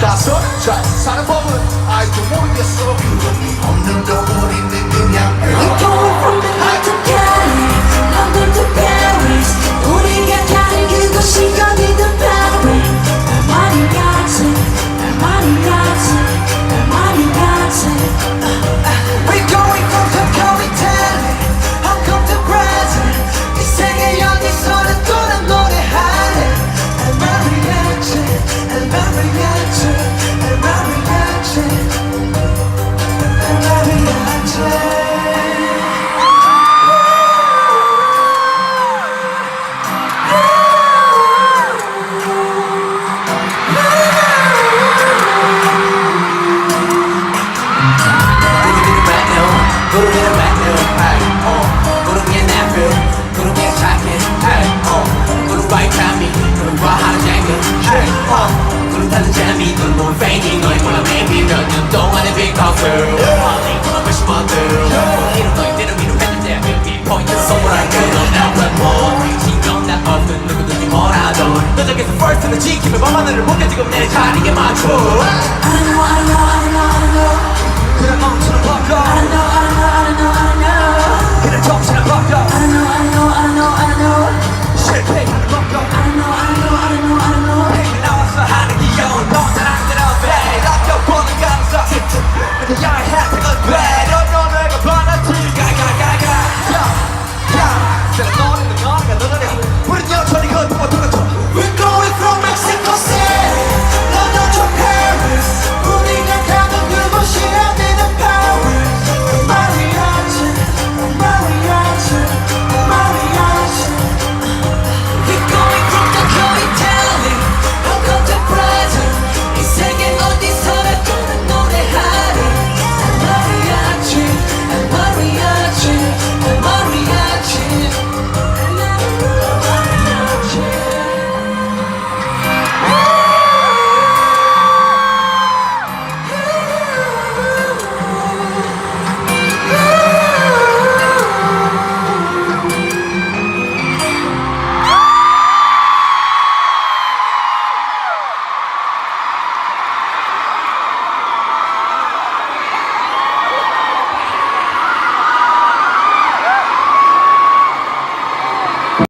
가서 잘 사는 법은 아이도 모르겠어 없는 덩어리는 그냥 We're going from the high to Cali, London to Paris. 우리가 가는 그곳이 어디든 Paris. 많이 같이, 많이 같이, 많이 같이. We're going from Tokyo, Italy, Hong Kong to Brazil. 이 세계 어디서는 또 난 노래하네. El mariachi, el mariachi, el mariachi, el mariachi. 구름이는 맑은 구름이 나쁜 구름이 착해 구름과의 감이 구름과 하는 장면 구름 타는 재미 구름 보면 fainting 너의 몰라 maybe 몇 년 동안의 big concert Only 구름을 심어들 이런 너희들을 위로해줄 때 빅포인트 선물할 그런 everyone 신경 난 없는 누구든지 뭐라도 너 저기서 first는 지키며 밤하늘을 보게 지금 내 자리에 맞춰 I don't know, I don't know, I don't know, I don't know. 그냥 멈추는 법도 I don't know, I don't know, I don't know, I don't know. 그냥 정신을 바꿔